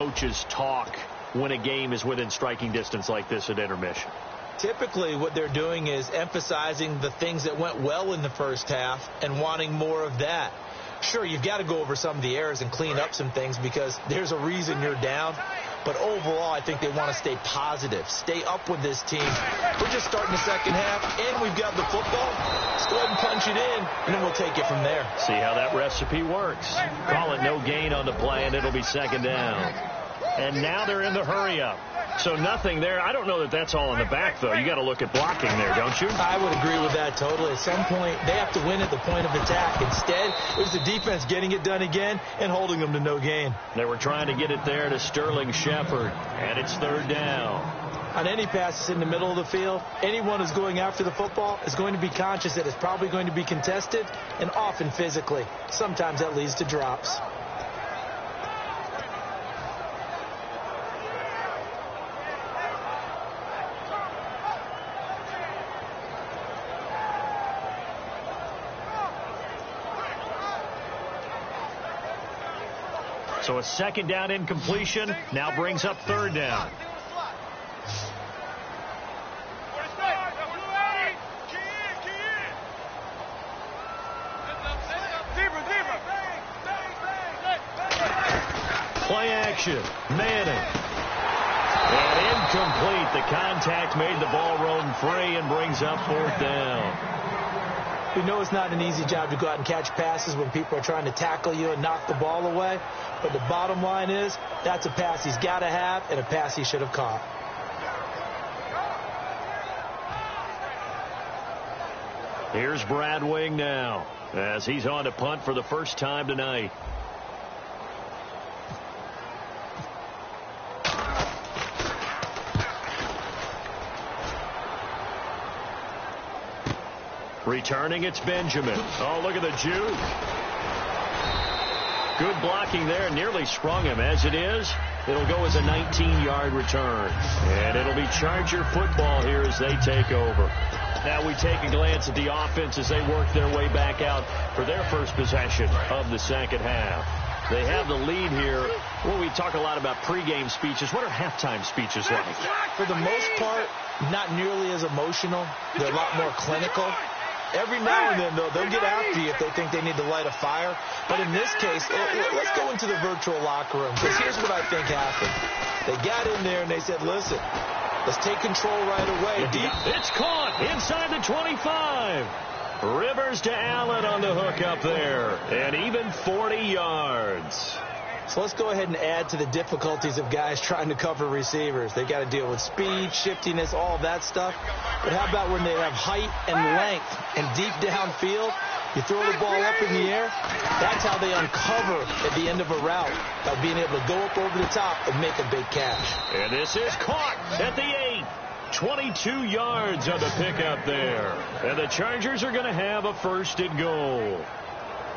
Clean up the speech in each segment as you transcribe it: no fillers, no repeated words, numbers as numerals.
Coaches talk when a game is within striking distance like this at intermission? Typically, what they're doing is emphasizing the things that went well in the first half and wanting more of that. Sure, you've got to go over some of the errors and clean up some things because there's a reason you're down. But overall, I think they want to stay positive, stay up with this team. We're just starting the second half, and we've got the football. Let's go ahead and punch it in, and then we'll take it from there. See how that recipe works. Call it no gain on the play, and it'll be second down. And now they're in the hurry-up. So nothing there. I don't know that that's all in the back, though. You got to look at blocking there, don't you? I would agree with that totally. At some point, they have to win at the point of attack. Instead, it was the defense getting it done again and holding them to no gain. They were trying to get it there to Sterling Shepard, and it's third down. On any passes in the middle of the field, anyone who's going after the football is going to be conscious that it's probably going to be contested and often physically. Sometimes that leads to drops. So a second down incompletion now brings up third down. Play action. Manning. And incomplete. The contact made the ball roam free and brings up fourth down. We know it's not an easy job to go out and catch passes when people are trying to tackle you and knock the ball away. But the bottom line is, that's a pass he's got to have and a pass he should have caught. Here's Brad Wing now as he's on to punt for the first time tonight. Returning, it's Benjamin. Oh, look at the juke. Good blocking there. Nearly sprung him. As it is, it'll go as a 19-yard return. And it'll be Charger football here as they take over. Now we take a glance at the offense as they work their way back out for their first possession of the second half. They have the lead here. Well, we talk a lot about pregame speeches. What are halftime speeches like? For the most part, not nearly as emotional. They're a lot more clinical. Every now and then, though, they'll get after you if they think they need to light a fire. But in this case, let's go into the virtual locker room, because here's what I think happened. They got in there and they said, listen, let's take control right away. It's caught inside the 25. Rivers to Allen on the hook up there. And even 40 yards. So let's go ahead and add to the difficulties of guys trying to cover receivers. They got to deal with speed, shiftiness, all of that stuff. But how about when they have height and length and deep downfield? You throw the ball up in the air. That's how they uncover at the end of a route, by being able to go up over the top and make a big catch. And this is caught at the 8. 22 yards on the pickup there. And the Chargers are going to have a first and goal.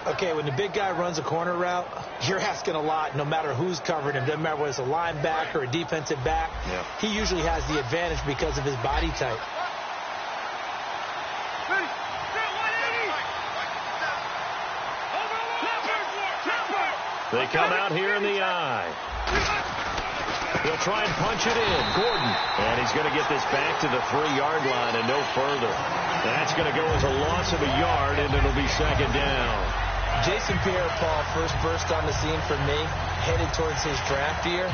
Okay, when the big guy runs a corner route, you're asking a lot no matter who's covering him. Doesn't matter whether it's a linebacker or a defensive back. Yeah. He usually has the advantage because of his body type. They come out here in the eye. They'll try and punch it in. Gordon. And he's going to get this back to the 3-yard line and no further. That's going to go as a loss of a yard, and it'll be second down. Jason Pierre-Paul first burst on the scene for me, headed towards his draft year.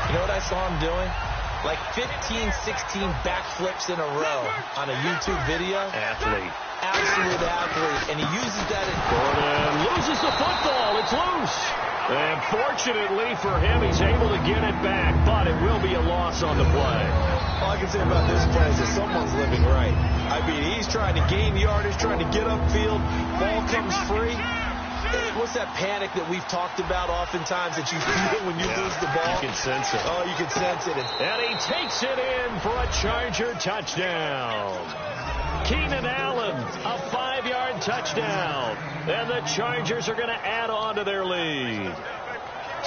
You know what I saw him doing? Like 15, 16 backflips in a row on a YouTube video. Athlete. Absolute athlete. And he uses that. Gordon loses the football. It's loose. And fortunately for him, he's able to get it back, but it will be a loss on the play. All I can say about this play is that someone's living right. I mean, he's trying to gain yardage, trying to get upfield. Ball comes free. What's that panic that we've talked about oftentimes that you feel when you lose the ball? You can sense it. Oh, you can sense it. And he takes it in for a Charger touchdown. Keenan Allen, a 5-yard touchdown. And the Chargers are going to add on to their lead.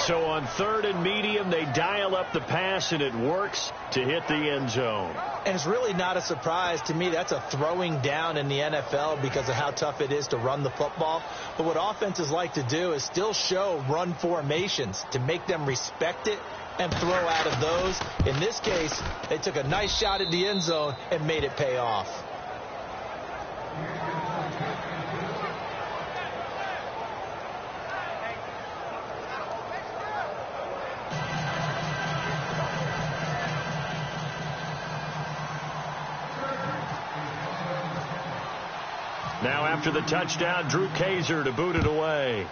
So on third and medium, they dial up the pass, and it works to hit the end zone. And it's really not a surprise to me. That's a throwing down in the NFL because of how tough it is to run the football. But what offenses like to do is still show run formations to make them respect it and throw out of those. In this case, they took a nice shot at the end zone and made it pay off. Now after the touchdown, Drew Kaiser to boot it away.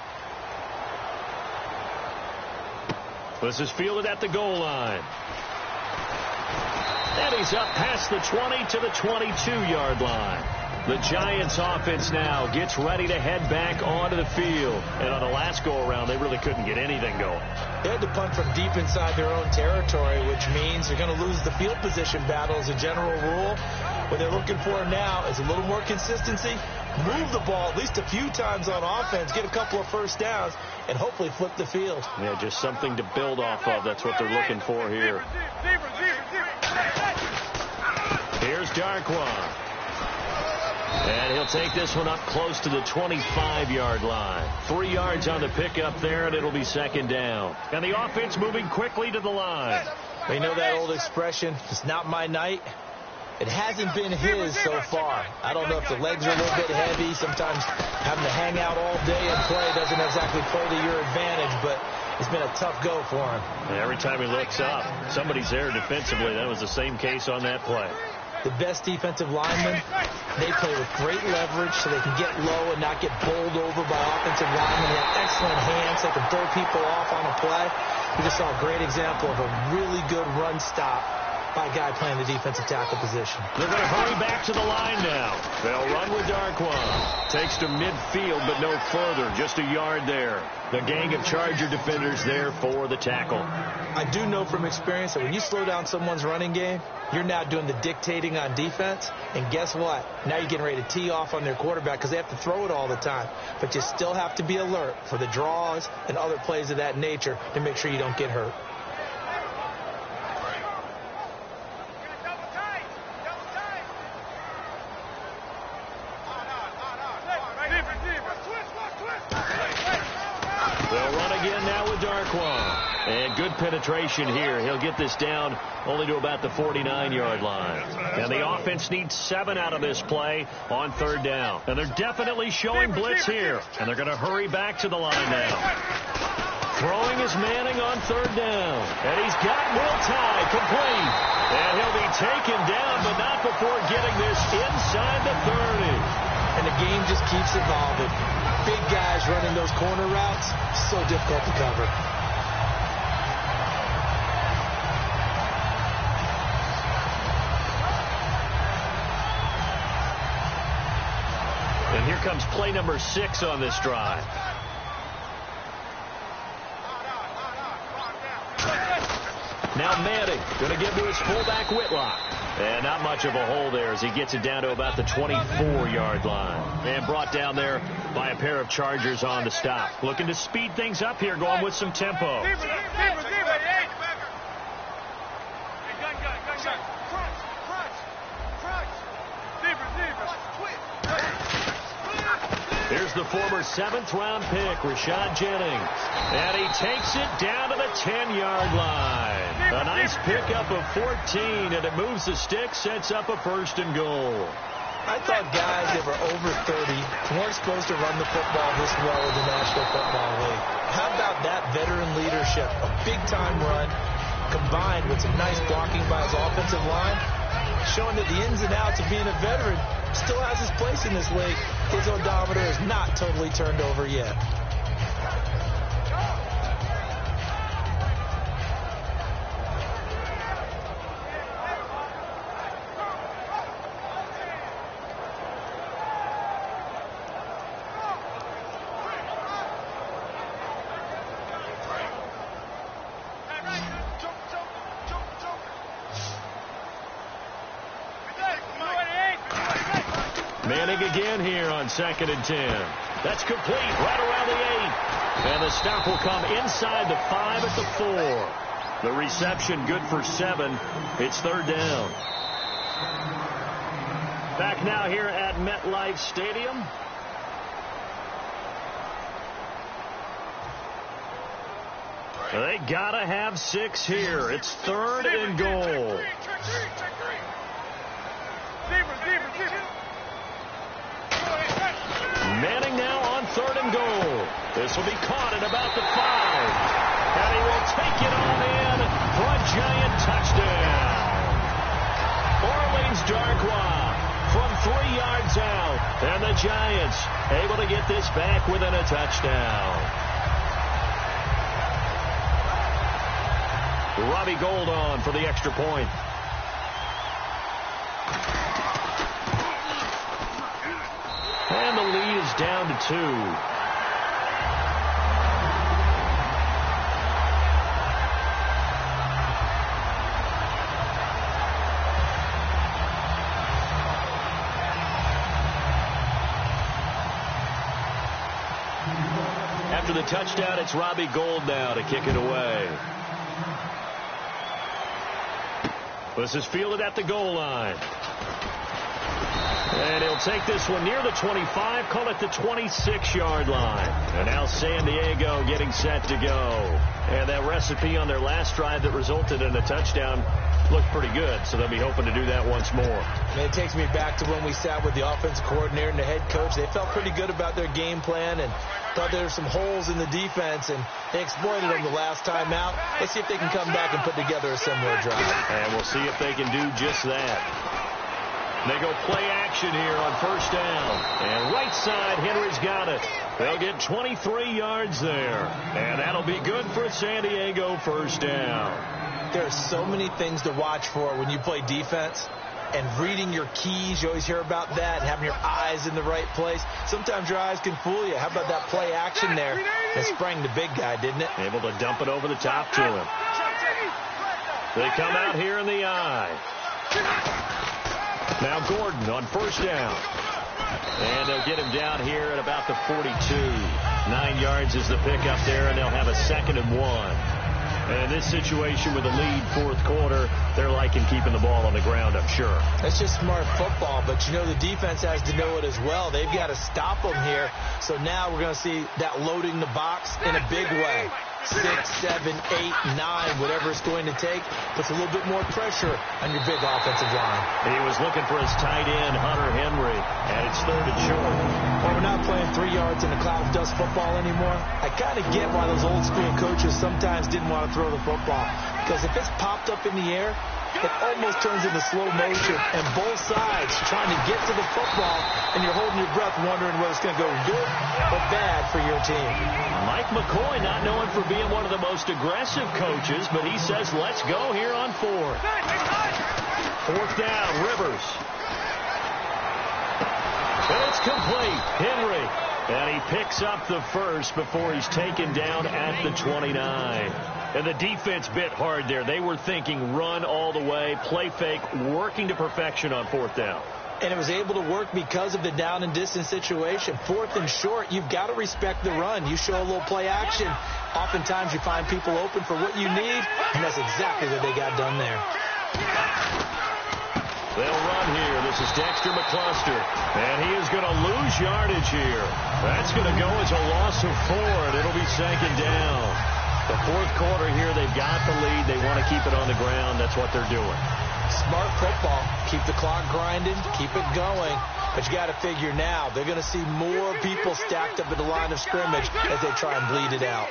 This is fielded at the goal line. And he's up past the 20 to the 22-yard line. The Giants offense now gets ready to head back onto the field. And on the last go-around, they really couldn't get anything going. They had to punt from deep inside their own territory, which means they're going to lose the field position battle as a general rule. What they're looking for now is a little more consistency, move the ball at least a few times on offense, get a couple of first downs, and hopefully flip the field. Yeah, just something to build off of. That's what they're looking for here. Here's Darkwa. And he'll take this one up close to the 25-yard line. 3 yards on the pickup there, and it'll be second down. And the offense moving quickly to the line. You know that old expression, it's not my night. It hasn't been his so far. I don't know if the legs are a little bit heavy. Sometimes having to hang out all day and play doesn't exactly play to your advantage, but it's been a tough go for him. And every time he looks up, somebody's there defensively. That was the same case on that play. The best defensive linemen, they play with great leverage so they can get low and not get bowled over by offensive linemen. They have excellent hands. They can throw people off on a play. We just saw a great example of a really good run stop by a guy playing the defensive tackle position. They're going to hurry back to the line now. They'll run with Darkwa. Takes to midfield, but no further. Just a yard there. The gang of Charger defenders there for the tackle. I do know from experience that when you slow down someone's running game, you're now doing the dictating on defense. And guess what? Now you're getting ready to tee off on their quarterback because they have to throw it all the time. But you still have to be alert for the draws and other plays of that nature to make sure you don't get hurt. They'll run again now with Darkwa. And good penetration here. He'll get this down only to about the 49-yard line. And the offense needs 7 out of this play on third down. And they're definitely showing blitz here. And they're going to hurry back to the line now. Throwing is Manning on third down. And he's got Will Tye complete. And he'll be taken down, but not before getting this inside the 30. And the game just keeps evolving. Big guys running those corner routes, so difficult to cover. And here comes play number 6 on this drive. Now Manning going to give to his fullback Whitlock. And not much of a hole there as he gets it down to about the 24-yard line. And brought down there by a pair of Chargers on the stop. Looking to speed things up here, going with some tempo. Here's the former 7th-round pick, Rashad Jennings. And he takes it down to the 10-yard line. A nice pickup of 14, and it moves the stick, sets up a 1st and goal. I thought guys that were over 30 weren't supposed to run the football this well in the National Football League. How about that veteran leadership? A big-time run combined with some nice blocking by his offensive line, showing that the ins and outs of being a veteran still has his place in this league. His odometer is not totally turned over yet. Manning again here on 2nd and 10. That's complete right around the 8. And the stop will come inside the 5 at the 4. The reception good for 7. It's 3rd down. Back now here at MetLife Stadium. They gotta have 6 here. It's 3rd and goal. Manning now on 3rd and goal. This will be caught at about the 5. And he will take it on in for a giant touchdown. Orleans Darkwa from 3 yards out. And the Giants able to get this back within a touchdown. Robbie Gould on for the extra point. And the lead is down to 2. After the touchdown, it's Robbie Gould now to kick it away. This is fielded at the goal line. And he'll take this one near the 25, call it the 26-yard line. And now San Diego getting set to go. And that recipe on their last drive that resulted in a touchdown looked pretty good, so they'll be hoping to do that once more. And it takes me back to when we sat with the offensive coordinator and the head coach. They felt pretty good about their game plan and thought there were some holes in the defense, and they exploited them the last time out. Let's see if they can come back and put together a similar drive. And we'll see if they can do just that. They go play action here on 1st down. And right side, Henry's got it. They'll get 23 yards there. And that'll be good for San Diego 1st down. There are so many things to watch for when you play defense. And reading your keys, you always hear about that, and having your eyes in the right place. Sometimes your eyes can fool you. How about that play action there? That sprang the big guy, didn't it? Able to dump it over the top to him. They come out here in the eye. Now Gordon on 1st down. And they'll get him down here at about the 42. 9 yards is the pickup there, and they'll have a 2nd and 1. And in this situation with the lead 4th quarter, they're liking keeping the ball on the ground, I'm sure. That's just smart football, but you know the defense has to know it as well. They've got to stop them here. So now we're going to see that loading the box in a big way. 6, 7, 8, 9, whatever it's going to take, puts a little bit more pressure on your big offensive line. He was looking for his tight end, Hunter Henry, and it's 3rd and short. Well, we're not playing 3 yards in a cloud of dust football anymore. I kind of get why those old school coaches sometimes didn't want to throw the football, because if it's popped up in the air, it almost turns into slow motion, and both sides trying to get to the football, and you're holding your breath wondering whether it's going to go good or bad for your team. Mike McCoy not known for being one of the most aggressive coaches, but he says let's go here on 4th. 4th down, Rivers. And it's complete. Henry. And he picks up the first before he's taken down at the 29. And the defense bit hard there. They were thinking run all the way, play fake, working to perfection on 4th down. And it was able to work because of the down and distance situation. 4th and short, you've got to respect the run. You show a little play action. Oftentimes you find people open for what you need, and that's exactly what they got done there. They'll run here. This is Dexter McCluster. And he is going to lose yardage here. That's going to go as a loss of 4, and it'll be 2nd down. The 4th quarter here, they've got the lead. They want to keep it on the ground. That's what they're doing. Smart football. Keep the clock grinding. Keep it going. But you got to figure now, they're going to see more people stacked up at the line of scrimmage as they try and bleed it out.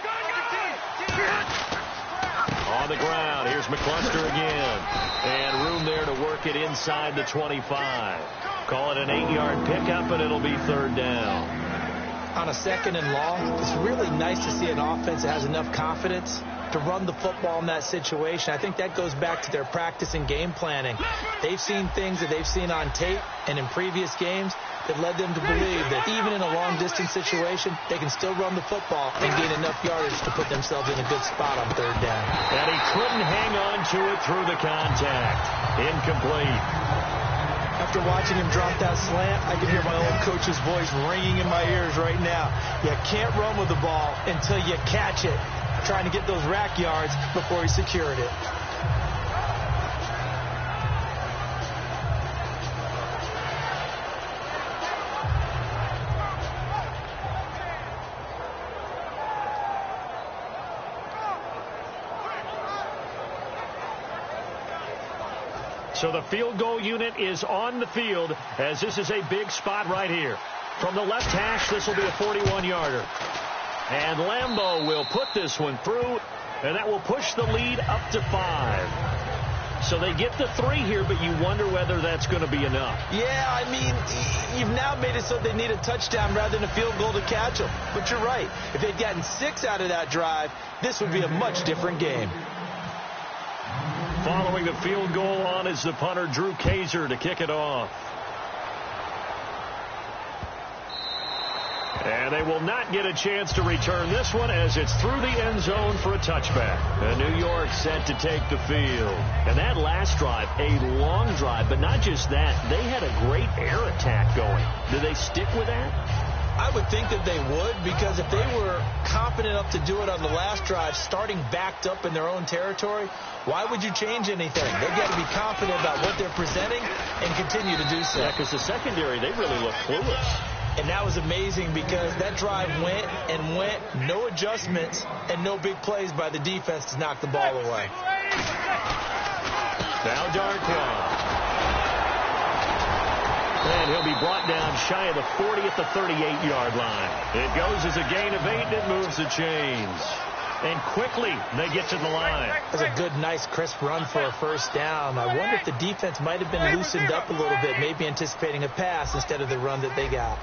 On the ground, here's McCluster again. And room there to work it inside the 25. Call it an 8-yard pickup, and it'll be 3rd down. On a 2nd and long, it's really nice to see an offense that has enough confidence to run the football in that situation. I think that goes back to their practice and game planning. They've seen things that they've seen on tape and in previous games that led them to believe that even in a long-distance situation, they can still run the football and gain enough yardage to put themselves in a good spot on 3rd down. And he couldn't hang on to it through the contact. Incomplete. After watching him drop that slant, I can hear my old coach's voice ringing in my ears right now. You can't run with the ball until you catch it. Trying to get those rack yards before he secured it. So the field goal unit is on the field as this is a big spot right here. From the left hash, this will be a 41-yarder. And Lambeau will put this one through, and that will push the lead up to 5. So they get the 3 here, but you wonder whether that's going to be enough. Yeah, I mean, you've now made it so they need a touchdown rather than a field goal to catch them. But you're right. If they'd gotten 6 out of that drive, this would be a much different game. Following the field goal on is the punter, Drew Kaiser, to kick it off. And they will not get a chance to return this one as it's through the end zone for a touchback. And New York set to take the field. And that last drive, a long drive, but not just that. They had a great air attack going. Do they stick with that? I would think that they would, because if they were confident enough to do it on the last drive, starting backed up in their own territory, why would you change anything? They've got to be confident about what they're presenting and continue to do so. Yeah, because the secondary, they really look clueless. And that was amazing because that drive went and went, no adjustments, and no big plays by the defense to knock the ball away. Now Darkwa. And he'll be brought down shy of the 40 at the 38-yard line. It goes as a gain of 8, and it moves the chains. And quickly, they get to the line. That's a good, nice, crisp run for a first down. I wonder if the defense might have been loosened up a little bit, maybe anticipating a pass instead of the run that they got.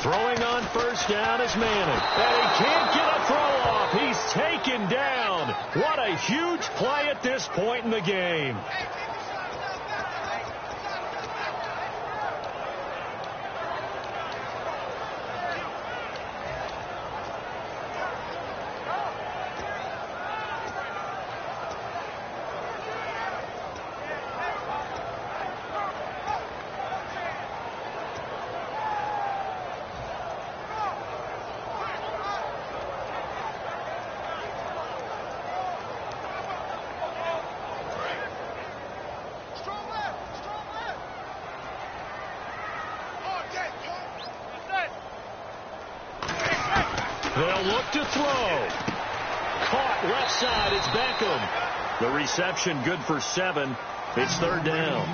Throwing on first down is Manning. And he can't get a throw off. He's taken down. What a huge play at this point in the game. They'll look to throw. Caught left side. It's Beckham. The reception good for 7. It's third down.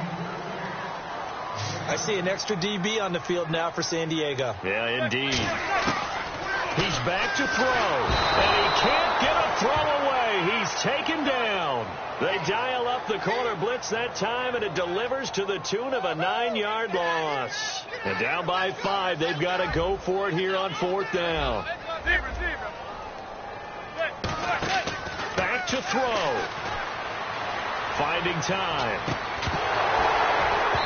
I see an extra DB on the field now for San Diego. Yeah, indeed. He's back to throw. And he can't get a throw away. He's taken down. They dial up the corner blitz that time, and it delivers to the tune of a 9-yard loss. And down by 5, they've got to go for it here on 4th down. Back to throw. Finding time.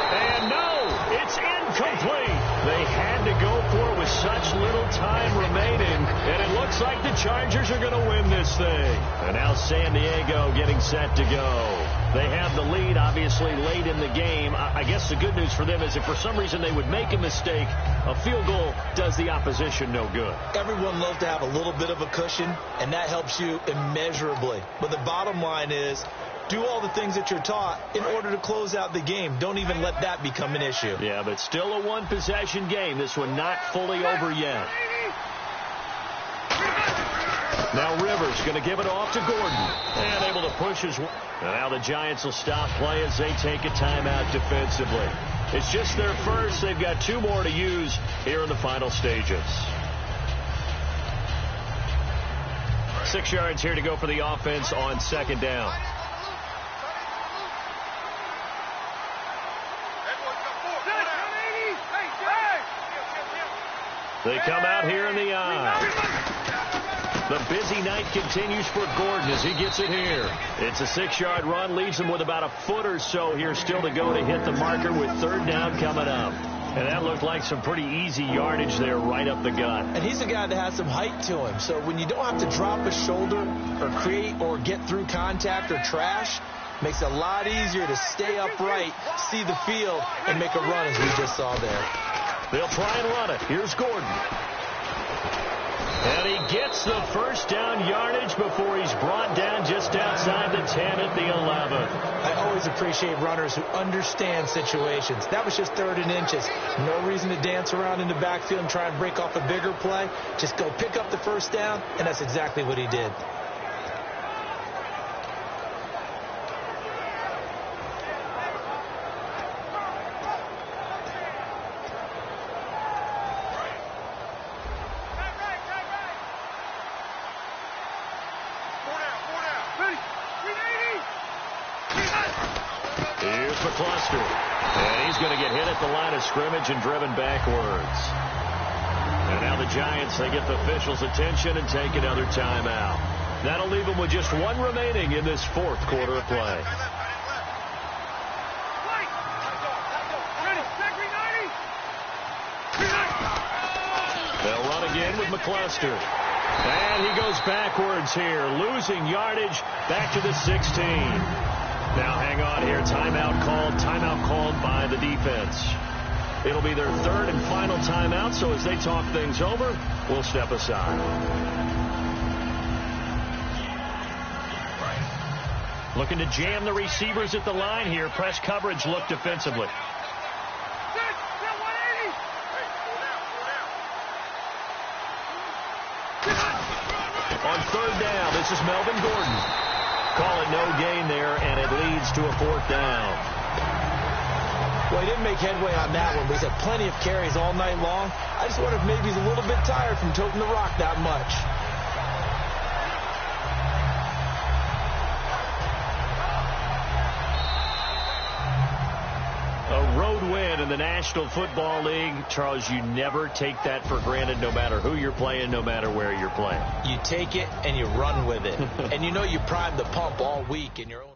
And no, it's incomplete. They had to go for it with such little time remaining, and it looks like the Chargers are going to win this thing. And now San Diego getting set to go. They have the lead, obviously, late in the game. I guess the good news for them is if for some reason they would make a mistake, a field goal does the opposition no good. Everyone loves to have a little bit of a cushion, and that helps you immeasurably. But the bottom line is, do all the things that you're taught in order to close out the game. Don't even let that become an issue. Yeah, but still a one-possession game. This one not fully over yet. Now Rivers going to give it off to Gordon. And able to push his one. Now the Giants will stop play as they take a timeout defensively. It's just their first. They've got 2 more to use here in the final stages. 6 yards here to go for the offense on 2nd down. They come out here in the eye. The busy night continues for Gordon as he gets it here. It's a 6-yard run, leaves him with about a foot or so here still to go to hit the marker with 3rd down coming up. And that looked like some pretty easy yardage there right up the gut. And he's a guy that has some height to him. So when you don't have to drop a shoulder or create or get through contact or trash, makes it a lot easier to stay upright, see the field, and make a run as we just saw there. They'll try and run it. Here's Gordon. And he gets the first down yardage before he's brought down just outside the 10 at the 11th. I always appreciate runners who understand situations. That was just 3rd and inches. No reason to dance around in the backfield and try and break off a bigger play. Just go pick up the first down, and that's exactly what he did. Here's McCluster. And he's going to get hit at the line of scrimmage and driven backwards. And now the Giants, they get the officials' attention and take another timeout. That'll leave them with just 1 remaining in this 4th quarter of play. They'll run again with McCluster. And he goes backwards here, losing yardage back to the 16. Now hang on here. Timeout called by the defense. It'll be their 3rd and final timeout, so as they talk things over, we'll step aside. Looking to jam the receivers at the line here. Press coverage look defensively. On 3rd down, this is Melvin Gordon. Call it no gain there, and it leads to a 4th down. Well, he didn't make headway on that one, but he's had plenty of carries all night long. I just wonder if maybe he's a little bit tired from toting the rock that much. A road win in the National Football League. Charles, you never take that for granted, no matter who you're playing, no matter where you're playing. You take it and you run with it. And you know you primed the pump all week in your own.